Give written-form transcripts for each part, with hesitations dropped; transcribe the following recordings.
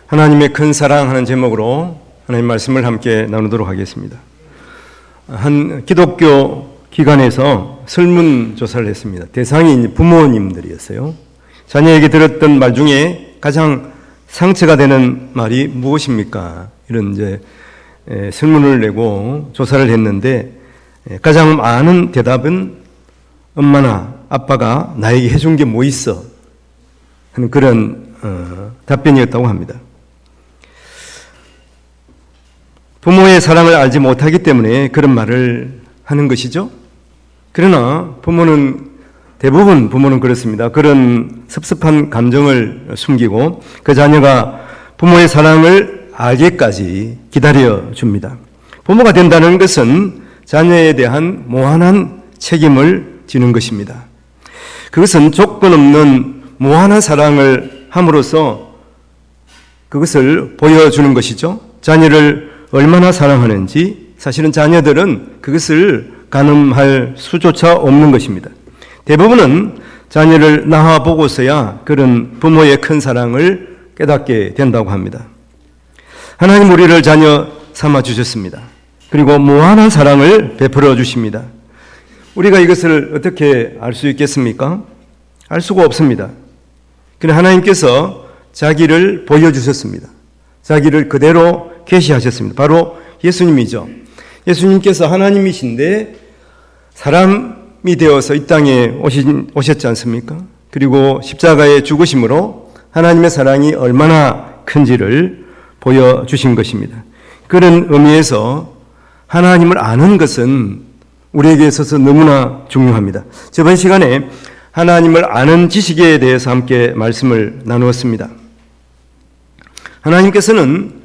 하나님의 큰 사랑하는 제목으로 하나님 말씀을 함께 나누도록 하겠습니다. 한 기독교 기관에서 설문조사를 했습니다. 대상이 부모님들이었어요. 자녀에게 들었던 말 중에 가장 상처가 되는 말이 무엇입니까? 이런 설문을 내고 조사를 했는데 가장 많은 대답은 엄마나 아빠가 나에게 해준 게 뭐 있어? 하는 그런 답변이었다고 합니다. 부모의 사랑을 알지 못하기 때문에 그런 말을 하는 것이죠. 그러나 대부분 부모는 그렇습니다. 그런 섭섭한 감정을 숨기고 그 자녀가 부모의 사랑을 알기까지 기다려 줍니다. 부모가 된다는 것은 자녀에 대한 무한한 책임을 지는 것입니다. 그것은 조건 없는 무한한 사랑을 함으로써 그것을 보여주는 것이죠. 자녀를 얼마나 사랑하는지 사실은 자녀들은 그것을 가늠할 수조차 없는 것입니다. 대부분은 자녀를 낳아보고서야 그런 부모의 큰 사랑을 깨닫게 된다고 합니다. 하나님 우리를 자녀 삼아 주셨습니다. 그리고 무한한 사랑을 베풀어 주십니다. 우리가 이것을 어떻게 알 수 있겠습니까? 알 수가 없습니다. 그러나 하나님께서 자기를 보여주셨습니다. 자기를 그대로 계시하셨습니다. 바로 예수님이죠. 예수님께서 하나님이신데 사람이 되어서 이 땅에 오셨지 않습니까? 그리고 십자가의 죽으심으로 하나님의 사랑이 얼마나 큰지를 보여주신 것입니다. 그런 의미에서 하나님을 아는 것은 우리에게 있어서 너무나 중요합니다. 저번 시간에 하나님을 아는 지식에 대해서 함께 말씀을 나누었습니다. 하나님께서는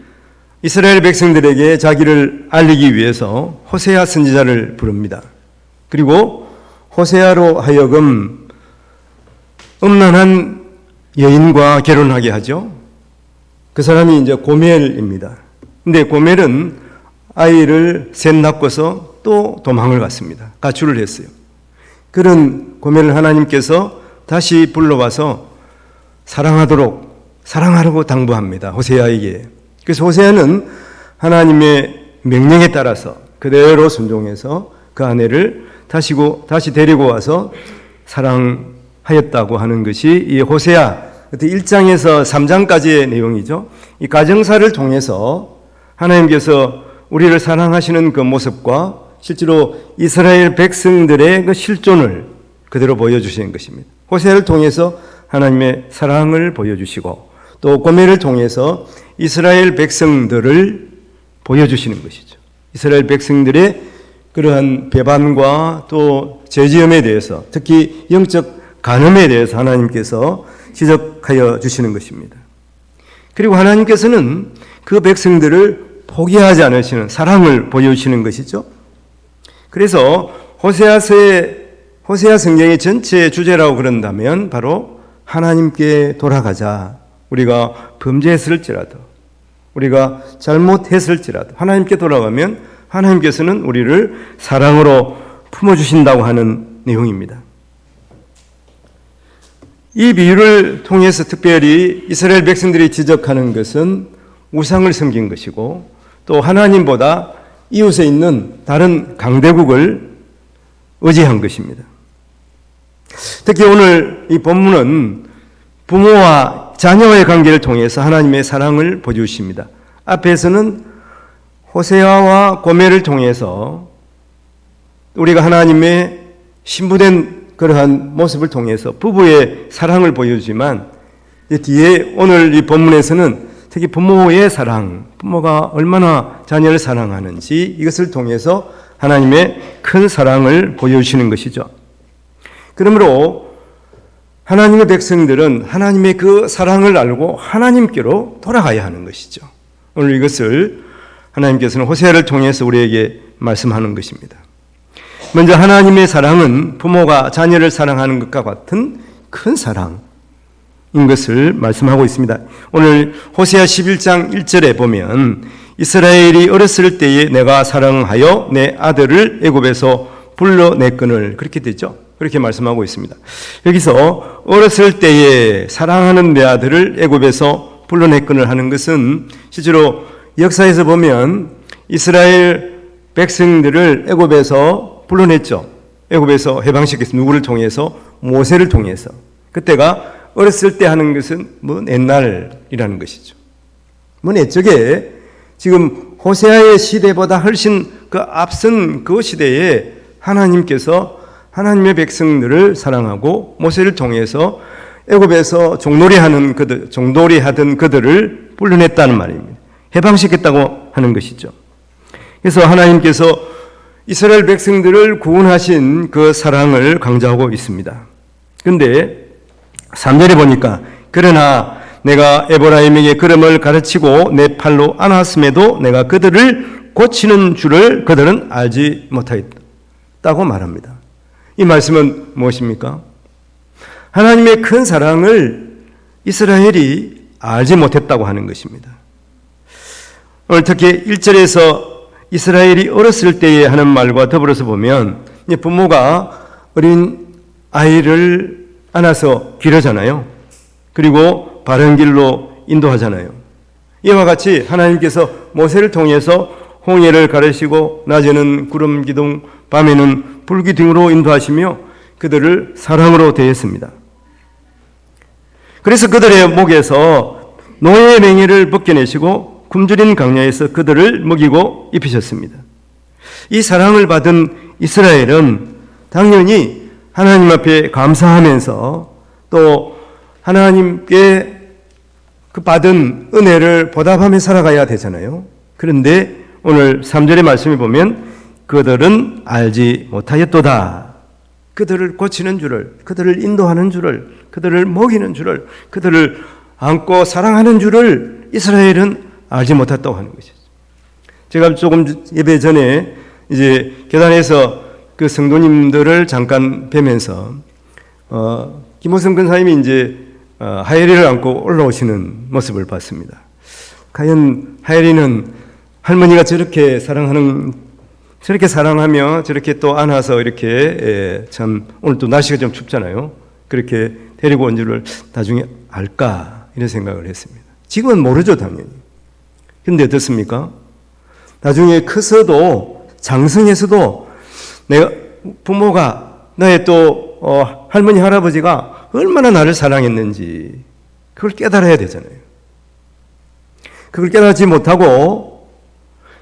이스라엘 백성들에게 자기를 알리기 위해서 호세아 선지자를 부릅니다. 그리고 호세아로 하여금 음란한 여인과 결혼하게 하죠. 그 사람이 고멜입니다. 근데 고멜은 아이를 셋 낳고서 또 도망을 갔습니다. 가출을 했어요. 그런 고멜을 하나님께서 다시 불러와서 사랑하라고 당부합니다. 호세아에게. 그래서 호세아는 하나님의 명령에 따라서 그대로 순종해서 그 아내를 다시 데리고 와서 사랑하였다고 하는 것이 이 호세아 1장에서 3장까지의 내용이죠. 이 가정사를 통해서 하나님께서 우리를 사랑하시는 그 모습과 실제로 이스라엘 백성들의 그 실존을 그대로 보여주시는 것입니다. 호세아를 통해서 하나님의 사랑을 보여주시고 또 고멜을 통해서 이스라엘 백성들을 보여주시는 것이죠. 이스라엘 백성들의 그러한 배반과 또 죄지음에 대해서 특히 영적 간음에 대해서 하나님께서 지적하여 주시는 것입니다. 그리고 하나님께서는 그 백성들을 포기하지 않으시는 사랑을 보여주시는 것이죠. 그래서 호세아 성경의 전체 주제라고 그런다면 바로 하나님께 돌아가자. 우리가 범죄했을지라도 우리가 잘못했을지라도 하나님께 돌아가면 하나님께서는 우리를 사랑으로 품어주신다고 하는 내용입니다. 이 비유를 통해서 특별히 이스라엘 백성들이 지적하는 것은 우상을 섬긴 것이고 또 하나님보다 이웃에 있는 다른 강대국을 의지한 것입니다. 특히 오늘 이 본문은 부모와 자녀의 관계를 통해서 하나님의 사랑을 보여주십니다. 앞에서는 호세아와 고멜을 통해서 우리가 하나님의 신부된 그러한 모습을 통해서 부부의 사랑을 보여주지만 뒤에 오늘 이 본문에서는 특히 부모의 사랑, 부모가 얼마나 자녀를 사랑하는지 이것을 통해서 하나님의 큰 사랑을 보여주시는 것이죠. 그러므로 하나님의 백성들은 하나님의 그 사랑을 알고 하나님께로 돌아가야 하는 것이죠. 오늘 이것을 하나님께서는 호세아를 통해서 우리에게 말씀하는 것입니다. 먼저 하나님의 사랑은 부모가 자녀를 사랑하는 것과 같은 큰 사랑인 것을 말씀하고 있습니다. 오늘 호세아 11장 1절에 보면 이스라엘이 어렸을 때에 내가 사랑하여 내 아들을 애굽에서 불러냈거늘 그렇게 되죠. 그렇게 말씀하고 있습니다. 여기서 어렸을 때에 사랑하는 내 아들을 애굽에서 불러냈건을 하는 것은 실제로 역사에서 보면 이스라엘 백성들을 애굽에서 불러냈죠. 애굽에서 해방시켰습니다. 누구를 통해서? 모세를 통해서. 그때가 어렸을 때 하는 것은 먼 옛날이라는 것이죠. 먼 옛적에 지금 호세아의 시대보다 훨씬 그 앞선 그 시대에 하나님께서 하나님의 백성들을 사랑하고 모세를 통해서 애굽에서 종놀이하던 그들을 불러냈다는 말입니다. 해방시켰다고 하는 것이죠. 그래서 하나님께서 이스라엘 백성들을 구원하신 그 사랑을 강조하고 있습니다. 그런데 3절에 보니까 그러나 내가 에브라임에게 걸음을 가르치고 내 팔로 안았음에도 내가 그들을 고치는 줄을 그들은 알지 못하였다고 말합니다. 이 말씀은 무엇입니까? 하나님의 큰 사랑을 이스라엘이 알지 못했다고 하는 것입니다. 오늘 특히 1절에서 이스라엘이 어렸을 때에 하는 말과 더불어서 보면 부모가 어린 아이를 안아서 기르잖아요. 그리고 바른 길로 인도하잖아요. 이와 같이 하나님께서 모세를 통해서 홍해를 가르시고 낮에는 구름 기둥, 밤에는 불 기둥으로 인도하시며 그들을 사랑으로 대했습니다. 그래서 그들의 목에서 노예의 맹해를 벗겨내시고 굶주린 강야에서 그들을 먹이고 입히셨습니다. 이 사랑을 받은 이스라엘은 당연히 하나님 앞에 감사하면서 또 하나님께 그 받은 은혜를 보답하며 살아가야 되잖아요. 그런데 오늘 3절의 말씀을 보면 그들은 알지 못하였도다. 그들을 고치는 줄을, 그들을 인도하는 줄을, 그들을 먹이는 줄을, 그들을 안고 사랑하는 줄을 이스라엘은 알지 못했다고 하는 것이죠. 제가 조금 예배 전에 이제 교단에서 그 성도님들을 잠깐 뵈면서 김호성 근사님이 이제 하예리를 안고 올라오시는 모습을 봤습니다. 과연 하예리는 할머니가 저렇게 사랑하며 저렇게 또 안아서 이렇게 참 오늘 또 날씨가 좀 춥잖아요. 그렇게 데리고 온 줄을 나중에 알까 이런 생각을 했습니다. 지금은 모르죠 당연히. 근데 어떻습니까? 나중에 커서도 장성해서도 내가 부모가 나의 또 할머니 할아버지가 얼마나 나를 사랑했는지 그걸 깨달아야 되잖아요. 그걸 깨닫지 못하고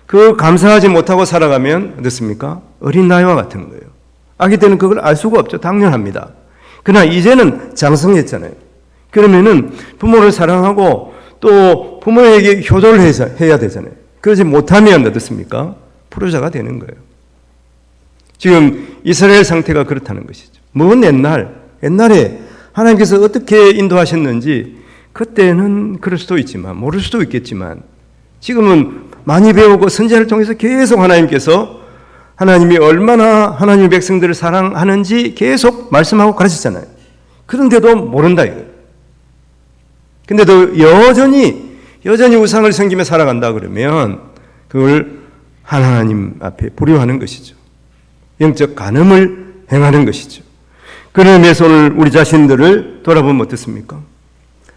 그걸 감사하지 못하고 살아가면 어떻습니까? 어린 나이와 같은 거예요. 아기 때는 그걸 알 수가 없죠. 당연합니다. 그러나 이제는 장성했잖아요. 그러면은 부모를 사랑하고 또 부모에게 효도를 해야 되잖아요. 그러지 못하면 어떻습니까? 불효자가 되는 거예요. 지금 이스라엘 상태가 그렇다는 것이죠. 먼 옛날에 하나님께서 어떻게 인도하셨는지 그때는 그럴 수도 있지만 모를 수도 있겠지만 지금은 많이 배우고 선지자를 통해서 계속 하나님께서 하나님이 얼마나 하나님의 백성들을 사랑하는지 계속 말씀하고 가르쳤잖아요. 그런데도 모른다 이거예요. 근데도 여전히 우상을 섬기며 살아간다 그러면 그걸 하나님 앞에 불효하는 것이죠. 영적 간음을 행하는 것이죠. 그런 의미에서 오늘 우리 자신들을 돌아보면 어떻습니까?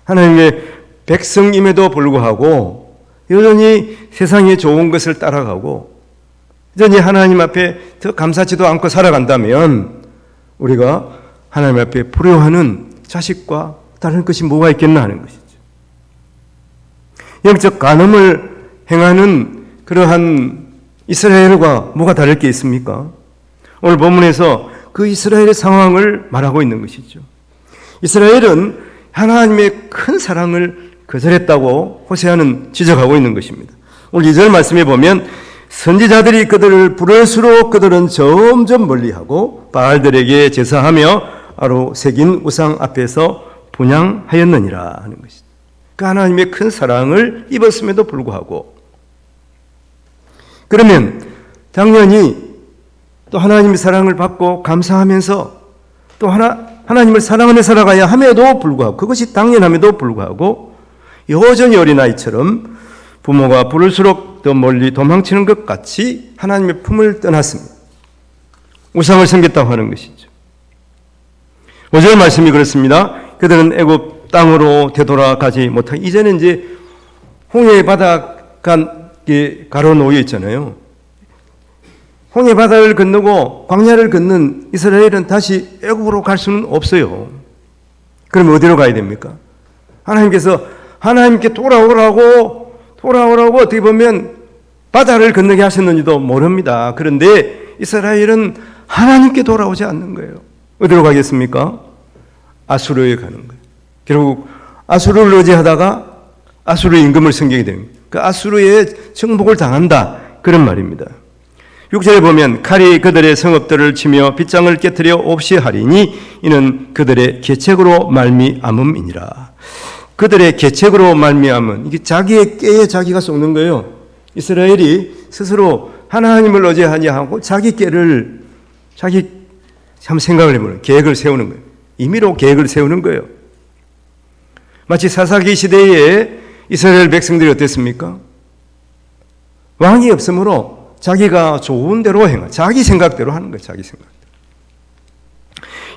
하나님의 백성임에도 불구하고 여전히 세상의 좋은 것을 따라가고 여전히 하나님 앞에 더 감사치도 않고 살아간다면 우리가 하나님 앞에 불효하는 자식과 다른 것이 뭐가 있겠나 하는 것이죠. 영적 간음을 행하는 그러한 이스라엘과 뭐가 다를 게 있습니까? 오늘 본문에서 그 이스라엘의 상황을 말하고 있는 것이죠. 이스라엘은 하나님의 큰 사랑을 거절했다고 호세아는 지적하고 있는 것입니다. 오늘 2절 말씀에 보면 선지자들이 그들을 부를수록 그들은 점점 멀리하고 바알들에게 제사하며 아로 새긴 우상 앞에서 분향하였느니라 하는 것이죠. 그 하나님의 큰 사랑을 입었음에도 불구하고 그러면 당연히 또 하나님의 사랑을 받고 감사하면서 또 하나님을 사랑하며 살아가야 함에도 불구하고 그것이 당연함에도 불구하고 여전히 어린아이처럼 부모가 부를수록 더 멀리 도망치는 것 같이 하나님의 품을 떠났습니다. 우상을 섬겼다고 하는 것이죠. 5절 말씀이 그렇습니다. 그들은 애굽 땅으로 되돌아가지 못하게 이제는 이제 홍해 바다가 가로놓여 있잖아요. 홍해 바다를 건너고 광야를 건넌 이스라엘은 다시 애굽으로 갈 수는 없어요. 그럼 어디로 가야 됩니까? 하나님께서 하나님께 돌아오라고 어떻게 보면 바다를 건너게 하셨는지도 모릅니다. 그런데 이스라엘은 하나님께 돌아오지 않는 거예요. 어디로 가겠습니까? 아수르에 가는 거예요. 결국 아수르를 의지하다가 아수르의 임금을 섬기게 됩니다. 그 아수르의 정복을 당한다. 그런 말입니다. 6절에 보면 칼이 그들의 성읍들을 치며 빗장을 깨뜨려 없이 하리니 이는 그들의 계책으로 말미암음이니라. 그들의 계책으로 말미암은 이게 자기의 깨에 자기가 쏟는 거예요. 이스라엘이 스스로 하나님을 의지하지 않고 자기 깨를 한번 생각을 해보는 계획을 세우는 거예요. 임의로 계획을 세우는 거예요. 마치 사사기 시대에 이스라엘 백성들이 어땠습니까? 왕이 없으므로 자기가 좋은 대로 자기 생각대로 하는 거예요. 자기 생각대로.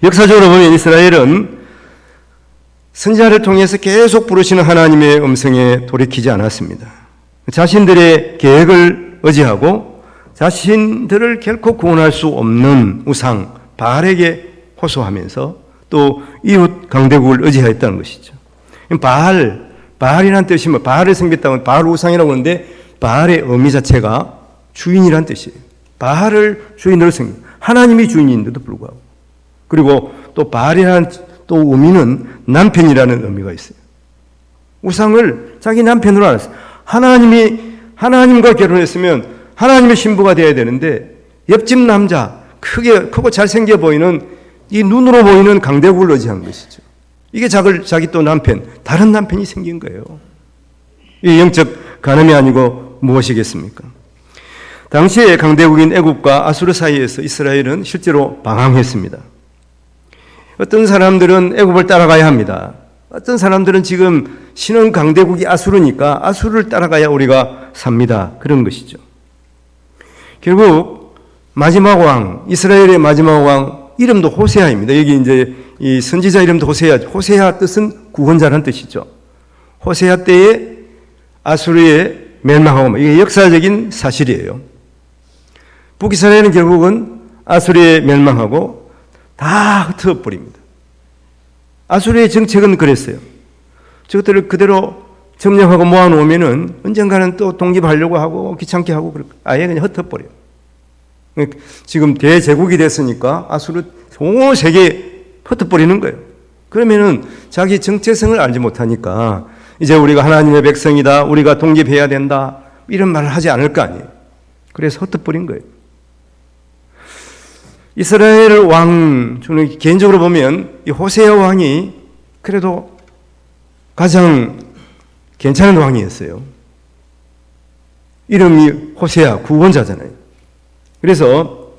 역사적으로 보면 이스라엘은 선지자를 통해서 계속 부르시는 하나님의 음성에 돌이키지 않았습니다. 자신들의 계획을 의지하고 자신들을 결코 구원할 수 없는 우상 바알에게 호소하면서 또 이웃 강대국을 의지하였다는 것이죠. 바알이라는 뜻이 바알을 섬겼다면 바알 우상이라고 하는데 바알의 의미 자체가 주인이란 뜻이에요. 바알을 주인으로 섬긴 하나님이 주인인데도 불구하고 그리고 또 바알이라는 또 의미는 남편이라는 의미가 있어요. 우상을 자기 남편으로 알았어요. 하나님과 결혼했으면 하나님의 신부가 되어야 되는데 옆집 남자 크고 잘생겨 보이는 이 눈으로 보이는 강대국을 의지한 것이죠. 이게 자기 또 다른 남편이 생긴 거예요. 이 영적 간음이 아니고 무엇이겠습니까? 당시에 강대국인 애굽과 아수르 사이에서 이스라엘은 실제로 방황했습니다. 어떤 사람들은 애굽을 따라가야 합니다. 어떤 사람들은 지금 신흥 강대국이 아수르니까 아수르를 따라가야 우리가 삽니다. 그런 것이죠. 결국 마지막 왕, 이스라엘의 마지막 왕 이름도 호세아입니다. 여기 이제 이 선지자 이름도 호세아. 호세아 뜻은 구원자라는 뜻이죠. 호세아 때에 아수르에 멸망하고 이게 역사적인 사실이에요. 북이스라엘은 결국은 아수르에 멸망하고 다 흩어버립니다. 아수르의 정책은 그랬어요. 저것들을 그대로 점령하고 모아놓으면은 언젠가는 또 독립하려고 하고 귀찮게 하고 아예 그냥 흩어버려요. 지금 대제국이 됐으니까 아수르 온 세계에 흩어버리는 거예요. 그러면은 자기 정체성을 알지 못하니까 이제 우리가 하나님의 백성이다, 우리가 독립해야 된다 이런 말을 하지 않을 거 아니에요. 그래서 흩어버린 거예요. 이스라엘 왕, 저는 개인적으로 보면 이 호세아 왕이 그래도 가장 괜찮은 왕이었어요. 이름이 호세아, 구원자잖아요. 그래서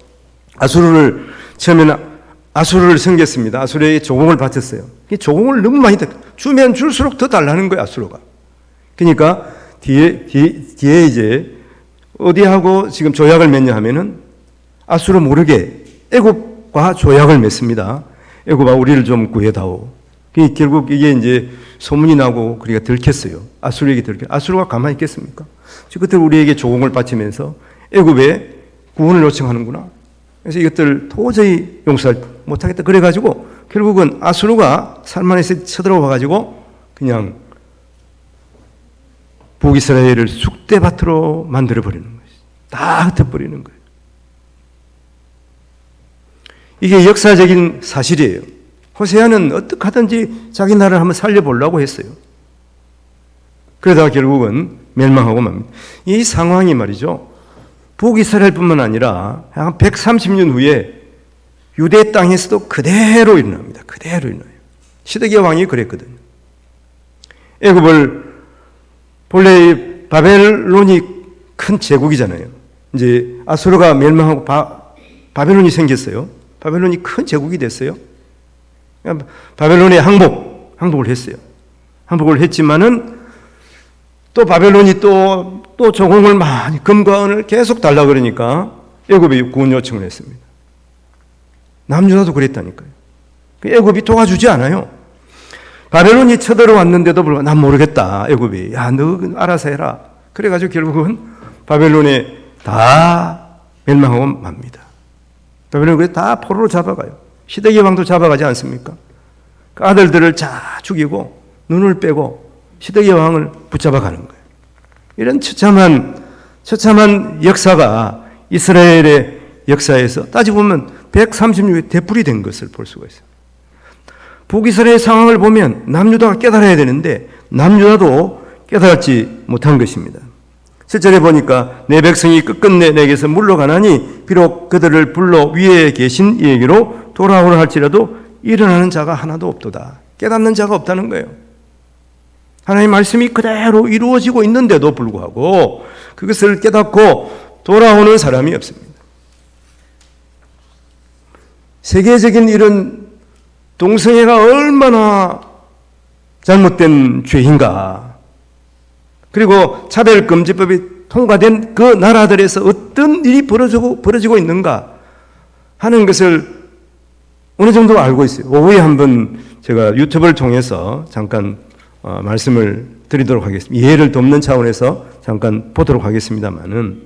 처음에는 아수르를 섬겼습니다. 아수르에게 조공을 바쳤어요. 조공을 너무 많이 주면 줄수록 더 달라는 거예요, 아수르가. 그러니까 뒤에 이제 어디하고 지금 조약을 맺냐 하면은 아수르 모르게 애굽과 조약을 맺습니다. 애굽아 우리를 좀 구해다오. 결국 이게 이제 소문이 나고 그리가 들켰어요. 아수르에게 들켰어요. 아수르가 가만히 있겠습니까? 그때 우리에게 조공을 바치면서 애굽에 구원을 요청하는구나. 그래서 이것들 도저히 용서를 못하겠다. 그래가지고 결국은 아수르가 살만에서 쳐들어와가지고 그냥 북이스라엘을 쑥대밭으로 만들어버리는 거예요. 다 흩어버리는 거예요. 이게 역사적인 사실이에요. 호세아는 어떻게 하든지 자기 나라를 한번 살려보려고 했어요. 그러다가 결국은 멸망하고 맙니다. 이 상황이 말이죠. 북이스라엘뿐만 아니라 한 130년 후에 유대 땅에서도 그대로 일어납니다. 그대로 일어나요. 시드기야 왕이 그랬거든요. 애굽을 본래 바벨론이 큰 제국이잖아요. 이제 아수르가 멸망하고 바벨론이 생겼어요. 바벨론이 큰 제국이 됐어요. 바벨론에 항복을 했어요. 항복을 했지만은 또 바벨론이 또 조공을 많이 금과 은을 계속 달라 그러니까 애굽이 구원 요청을 했습니다. 남유다도 그랬다니까요. 애굽이 도와주지 않아요. 바벨론이 쳐들어왔는데도 불구하고 난 모르겠다. 애굽이. 야, 너 알아서 해라. 그래가지고 결국은 바벨론에 다 멸망하고 맙니다. 바벨론이 다 포로로 잡아가요. 시드기야 왕도 잡아가지 않습니까? 그 아들들을 다 죽이고 눈을 빼고 시드기야 왕을 붙잡아가는 거예요. 이런 처참한 역사가 이스라엘의 역사에서 따지고 보면 136에 되풀이 된 것을 볼 수가 있어요. 북이스라엘의 상황을 보면 남유다가 깨달아야 되는데 남유다도 깨달지 못한 것입니다. 7절에 보니까 내 백성이 끝끝내 내게서 물러가나니 비록 그들을 불러 위에 계신 이에게로 돌아오라 할지라도 일어나는 자가 하나도 없도다. 깨닫는 자가 없다는 거예요. 하나님의 말씀이 그대로 이루어지고 있는데도 불구하고 그것을 깨닫고 돌아오는 사람이 없습니다. 세계적인 이런 동성애가 얼마나 잘못된 죄인가. 그리고 차별금지법이 통과된 그 나라들에서 어떤 일이 벌어지고 있는가 하는 것을 어느 정도 알고 있어요. 오후에 한번 제가 유튜브를 통해서 잠깐 말씀을 드리도록 하겠습니다. 이해를 돕는 차원에서 잠깐 보도록 하겠습니다만은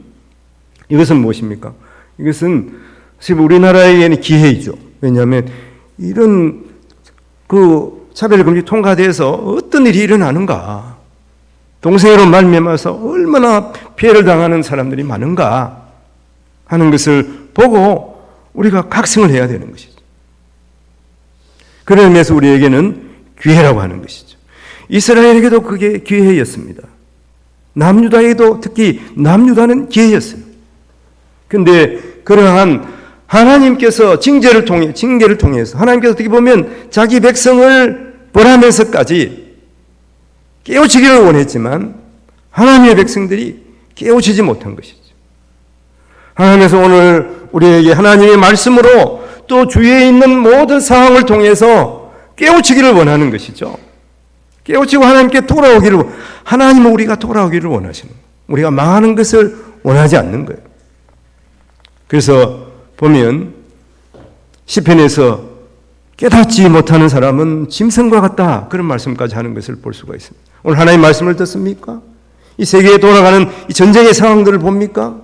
이것은 무엇입니까? 이것은 사실 우리나라에게는 기회이죠. 왜냐하면 이런 그 차별금지 통과돼서 어떤 일이 일어나는가, 동성애로 말미암아서 얼마나 피해를 당하는 사람들이 많은가 하는 것을 보고 우리가 각성을 해야 되는 것이죠. 그런 의미에서 우리에게는 기회라고 하는 것이죠. 이스라엘에게도 그게 기회였습니다. 남유다에게도 특히 남유다는 기회였어요. 그런데 그러한 하나님께서 징계를 통해서 하나님께서 어떻게 보면 자기 백성을 벌하면서까지 깨우치기를 원했지만 하나님의 백성들이 깨우치지 못한 것이죠. 하나님께서 오늘 우리에게 하나님의 말씀으로 또 주위에 있는 모든 상황을 통해서 깨우치기를 원하는 것이죠. 깨우치고 하나님께 돌아오기를, 하나님은 우리가 돌아오기를 원하시는 거예요. 우리가 망하는 것을 원하지 않는 거예요. 그래서 보면 시편에서 깨닫지 못하는 사람은 짐승과 같다, 그런 말씀까지 하는 것을 볼 수가 있습니다. 오늘 하나님 말씀을 듣습니까? 이 세계에 돌아가는 이 전쟁의 상황들을 봅니까?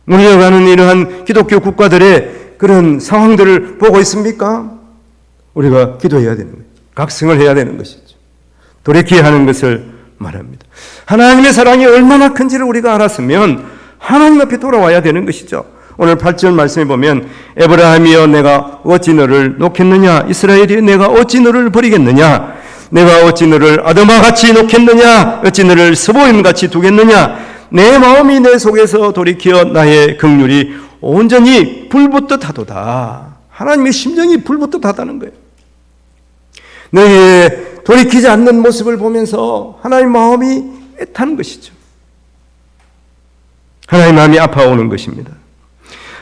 무너져가는 이러한 기독교 국가들의 그런 상황들을 보고 있습니까? 우리가 기도해야 되는 거예요. 각성을 해야 되는 것이죠. 돌이켜야 하는 것을 말합니다. 하나님의 사랑이 얼마나 큰지를 우리가 알았으면 하나님 앞에 돌아와야 되는 것이죠. 오늘 8절 말씀에 보면 에브라임이여 내가 어찌 너를 놓겠느냐, 이스라엘이 내가 어찌 너를 버리겠느냐, 내가 어찌 너를 아드마같이 놓겠느냐, 어찌 너를 스보임같이 두겠느냐, 내 마음이 내 속에서 돌이켜 나의 긍휼이 온전히 불붙듯 하도다. 하나님의 심정이 불붙듯 하다는 거예요. 너희의 돌이키지 않는 모습을 보면서 하나님 마음이 애타는 것이죠. 하나님 마음이 아파오는 것입니다.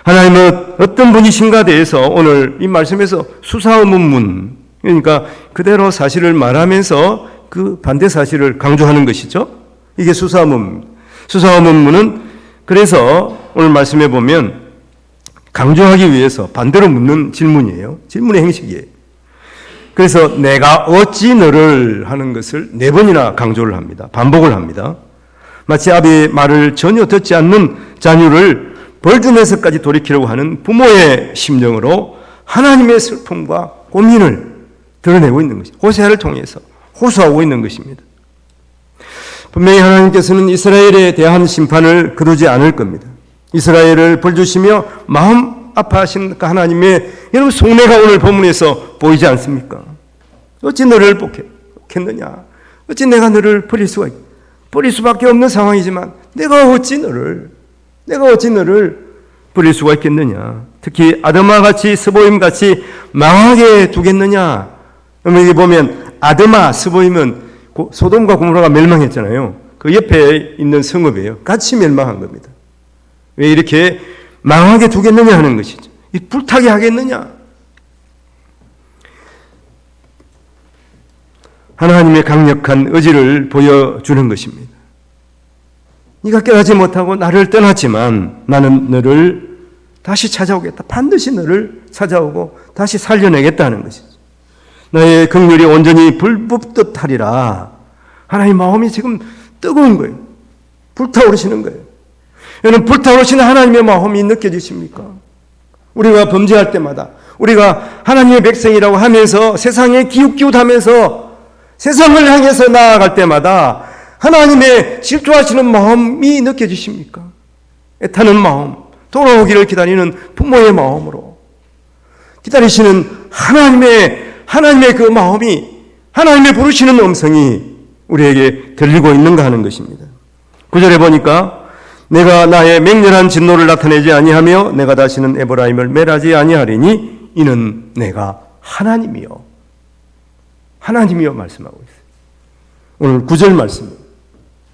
하나님은 어떤 분이신가 대해서 오늘 이 말씀에서 수사의문문, 그러니까 그대로 사실을 말하면서 그 반대 사실을 강조하는 것이죠. 이게 수사의문문. 수사의문문은 그래서 오늘 말씀해 보면 강조하기 위해서 반대로 묻는 질문이에요. 질문의 형식이에요. 그래서 내가 어찌 너를 하는 것을 4번이나 강조를 합니다. 반복을 합니다. 마치 아비의 말을 전혀 듣지 않는 자녀를 벌주면서까지 돌이키려고 하는 부모의 심정으로 하나님의 슬픔과 고민을 드러내고 있는 것입니다. 호세아를 통해서 호소하고 있는 것입니다. 분명히 하나님께서는 이스라엘에 대한 심판을 거두지 않을 겁니다. 이스라엘을 벌주시며 마음 아파하신 하나님의 여러분 속내가 오늘 본문에서 보이지 않습니까? 어찌 너를 복했느냐? 어찌 내가 너를 버릴 수밖에 없는 상황이지만 내가 어찌 너를 버릴 수가 있겠느냐? 특히 아드마같이 스보임같이 망하게 두겠느냐? 여기 보면 아드마, 스보임은 소돔과 고모라가 멸망했잖아요. 그 옆에 있는 성읍이에요. 같이 멸망한 겁니다. 왜 이렇게 망하게 두겠느냐 하는 것이죠. 이 불타게 하겠느냐? 하나님의 강력한 의지를 보여주는 것입니다. 네가 깨닫지 못하고 나를 떠났지만 나는 너를 다시 찾아오겠다. 반드시 너를 찾아오고 다시 살려내겠다는 것이죠. 나의 긍휼이 온전히 불붙듯 하리라. 하나님 마음이 지금 뜨거운 거예요. 불타오르시는 거예요. 여러분, 불타오르시는 하나님의 마음이 느껴지십니까? 우리가 범죄할 때마다, 우리가 하나님의 백성이라고 하면서 세상에 기웃기웃하면서 세상을 향해서 나아갈 때마다 하나님의 질투하시는 마음이 느껴지십니까? 애타는 마음, 돌아오기를 기다리는 부모의 마음으로 기다리시는 하나님의 그 마음이, 하나님의 부르시는 음성이 우리에게 들리고 있는가 하는 것입니다. 9절에 보니까 내가 나의 맹렬한 진노를 나타내지 아니하며 내가 다시는 에브라임을 멸하지 아니하리니 이는 내가 하나님이요 말씀하고 있어요. 오늘 9절 말씀입니다.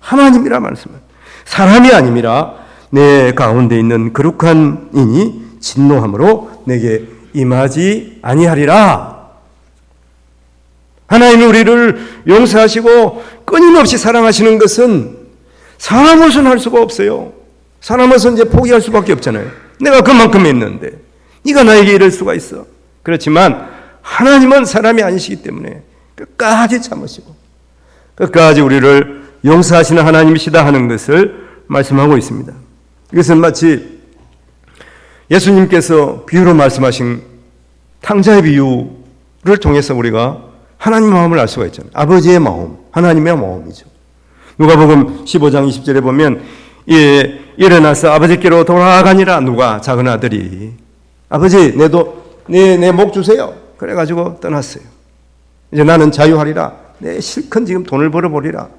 하나님이라 말씀은 사람이 아님이라 내 가운데 있는 거룩한 이니 진노함으로 내게 임하지 아니하리라. 하나님이 우리를 용서하시고 끊임없이 사랑하시는 것은 사람으로서는 할 수가 없어요. 사람으로서는 이제 포기할 수밖에 없잖아요. 내가 그만큼 했는데 네가 나에게 이럴 수가 있어. 그렇지만 하나님은 사람이 아니시기 때문에 끝까지 참으시고 끝까지 우리를 용서하시는 하나님이시다 하는 것을 말씀하고 있습니다. 이것은 마치 예수님께서 비유로 말씀하신 탕자의 비유를 통해서 우리가 하나님의 마음을 알 수가 있잖아요. 아버지의 마음, 하나님의 마음이죠. 누가복음 15장 20절에 보면 일어나서 아버지께로 돌아가니라. 누가? 작은 아들이 아버지 내 목 주세요. 그래가지고 떠났어요. 이제 나는 자유하리라. 내 실컷 지금 돈을 벌어보리라.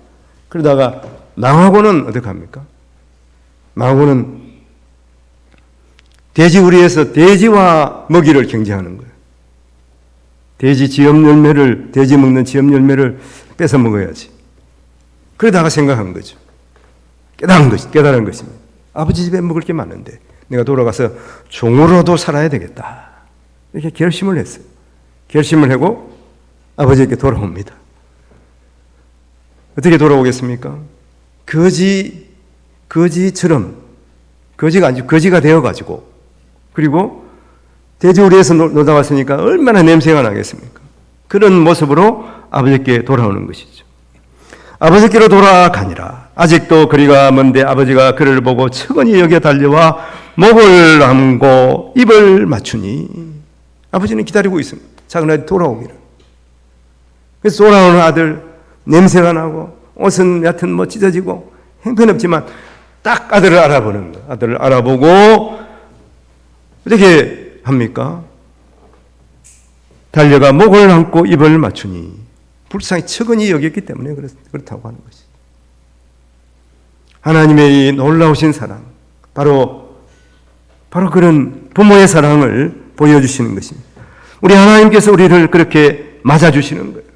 그러다가 망하고는 어떡합니까? 망하고는 돼지우리에서 돼지와 먹이를 경쟁하는 거예요. 돼지 먹는 지엽 열매를 뺏어 먹어야지. 그러다가 생각한 거죠. 깨달은 것입니다. 아버지 집에 먹을 게 많은데 내가 돌아가서 종으로도 살아야 되겠다. 이렇게 결심을 했어요. 결심을 하고 아버지에게 돌아옵니다. 어떻게 돌아오겠습니까? 거지처럼, 거지가 아니고 거지가 되어가지고, 그리고 돼지우리에서 놀다 왔으니까 얼마나 냄새가 나겠습니까? 그런 모습으로 아버지께 돌아오는 것이죠. 아버지께로 돌아가니라. 아직도 거리가 먼데 아버지가 그를 보고 측은히 여겨 달려와 목을 감고 입을 맞추니 아버지는 기다리고 있습니다. 작은 아들이 돌아오기를. 그래서 돌아오는 아들 냄새가 나고 옷은 얕은 찢어지고 형편없지만 딱 아들을 알아보는 거예요. 아들을 알아보고 어떻게 합니까? 달려가 목을 감고 입을 맞추니 불쌍히 측은히 여겼기 때문에 그렇다고 하는 것이죠. 하나님의 이 놀라우신 사랑, 바로 그런 부모의 사랑을 보여주시는 것입니다. 우리 하나님께서 우리를 그렇게 맞아주시는 거예요.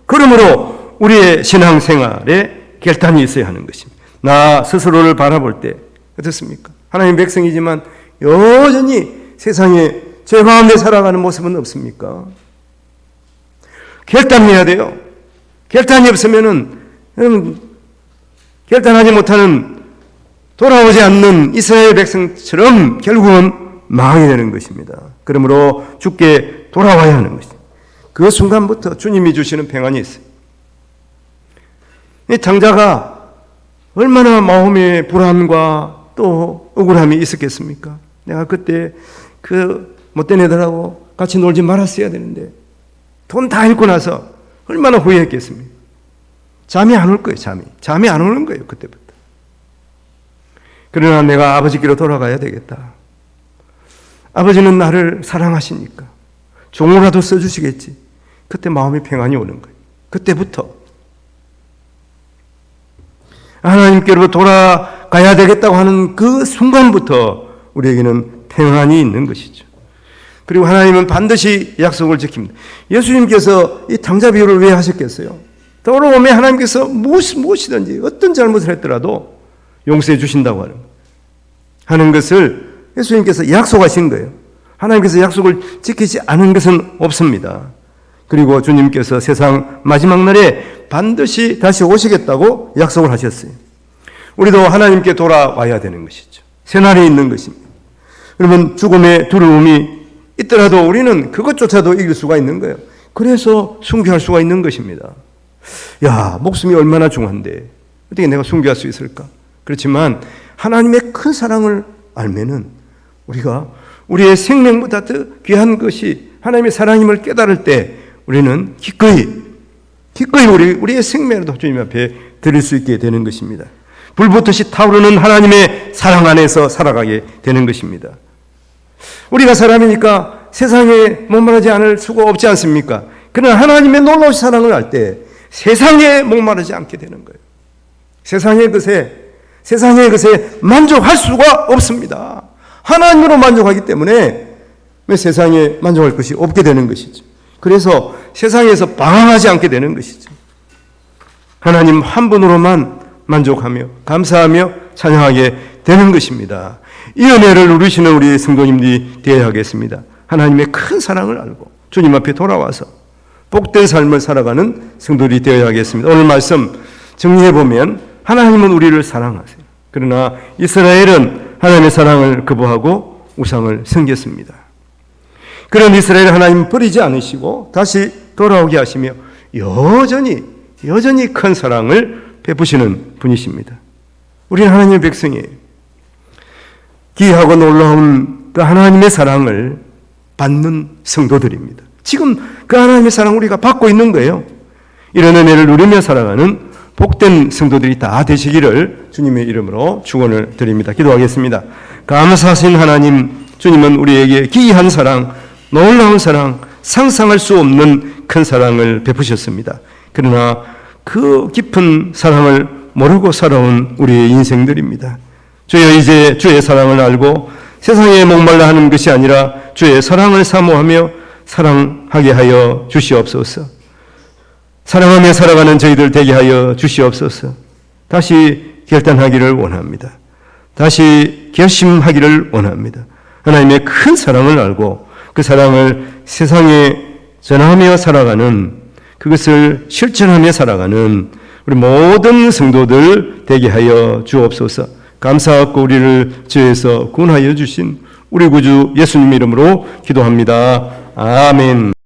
그러므로 우리의 신앙생활에 결단이 있어야 하는 것입니다. 나 스스로를 바라볼 때 어떻습니까? 하나님 백성이지만 여전히 세상에 죄 가운데 살아가는 모습은 없습니까? 결단해야 돼요. 결단이 없으면은 결단하지 못하는 돌아오지 않는 이스라엘 백성처럼 결국은 망하게 되는 것입니다. 그러므로 주께 돌아와야 하는 것입니다. 그 순간부터 주님이 주시는 평안이 있어요. 이 탕자가 얼마나 마음의 불안과 또 억울함이 있었겠습니까? 내가 그때 그 못된 애들하고 같이 놀지 말았어야 되는데 돈 다 잃고 나서 얼마나 후회했겠습니까? 잠이 안 올 거예요. 잠이 안 오는 거예요. 그때부터. 그러나 내가 아버지께로 돌아가야 되겠다. 아버지는 나를 사랑하시니까 종으로라도 써주시겠지. 그때 마음의 평안이 오는 거예요. 그때부터 하나님께로 돌아가야 되겠다고 하는 그 순간부터 우리에게는 평안이 있는 것이죠. 그리고 하나님은 반드시 약속을 지킵니다. 예수님께서 이 탕자 비유를 왜 하셨겠어요? 돌아오면 하나님께서 무엇이든지 어떤 잘못을 했더라도 용서해 주신다고 하는 것을 예수님께서 약속하신 거예요. 하나님께서 약속을 지키지 않은 것은 없습니다. 그리고 주님께서 세상 마지막 날에 반드시 다시 오시겠다고 약속을 하셨어요. 우리도 하나님께 돌아와야 되는 것이죠. 새날에 있는 것입니다. 그러면 죽음의 두려움이 있더라도 우리는 그것조차도 이길 수가 있는 거예요. 그래서 순교할 수가 있는 것입니다. 야, 목숨이 얼마나 중요한데 어떻게 내가 순교할 수 있을까? 그렇지만 하나님의 큰 사랑을 알면은 우리가 우리의 생명보다 더 귀한 것이 하나님의 사랑임을 깨달을 때 우리는 기꺼이 우리의 생명을 주님 앞에 드릴 수 있게 되는 것입니다. 불붙듯이 타오르는 하나님의 사랑 안에서 살아가게 되는 것입니다. 우리가 사람이니까 세상에 목마르지 않을 수가 없지 않습니까? 그러나 하나님의 놀라운 사랑을 알 때 세상에 목마르지 않게 되는 거예요. 세상의 것에 만족할 수가 없습니다. 하나님으로 만족하기 때문에 왜 세상에 만족할 것이 없게 되는 것이죠. 그래서 세상에서 방황하지 않게 되는 것이죠. 하나님 한 분으로만 만족하며 감사하며 찬양하게 되는 것입니다. 이 은혜를 누리시는 우리 성도님들이 되어야 하겠습니다. 하나님의 큰 사랑을 알고 주님 앞에 돌아와서 복된 삶을 살아가는 성도들이 되어야 하겠습니다. 오늘 말씀 정리해보면 하나님은 우리를 사랑하세요. 그러나 이스라엘은 하나님의 사랑을 거부하고 우상을 섬겼습니다. 그런 이스라엘 하나님 버리지 않으시고 다시 돌아오게 하시며 여전히 큰 사랑을 베푸시는 분이십니다. 우리는 하나님의 백성이에요. 귀하고 놀라운 그 하나님의 사랑을 받는 성도들입니다. 지금 그 하나님의 사랑을 우리가 받고 있는 거예요. 이런 은혜를 누리며 살아가는 복된 성도들이 다 되시기를 주님의 이름으로 축원을 드립니다. 기도하겠습니다. 감사하신 하나님, 주님은 우리에게 귀한 사랑, 놀라운 사랑, 상상할 수 없는 큰 사랑을 베푸셨습니다. 그러나 그 깊은 사랑을 모르고 살아온 우리의 인생들입니다. 주여, 이제 주의 사랑을 알고 세상에 목말라 하는 것이 아니라 주의 사랑을 사모하며 사랑하게 하여 주시옵소서. 사랑하며 살아가는 저희들 되게 하여 주시옵소서. 다시 결단하기를 원합니다. 다시 결심하기를 원합니다. 하나님의 큰 사랑을 알고 그 사랑을 세상에 전하며 살아가는, 그것을 실천하며 살아가는 우리 모든 성도들 되게 하여 주옵소서. 감사하고 우리를 죄에서 구원하여 주신 우리 구주 예수님 이름으로 기도합니다. 아멘.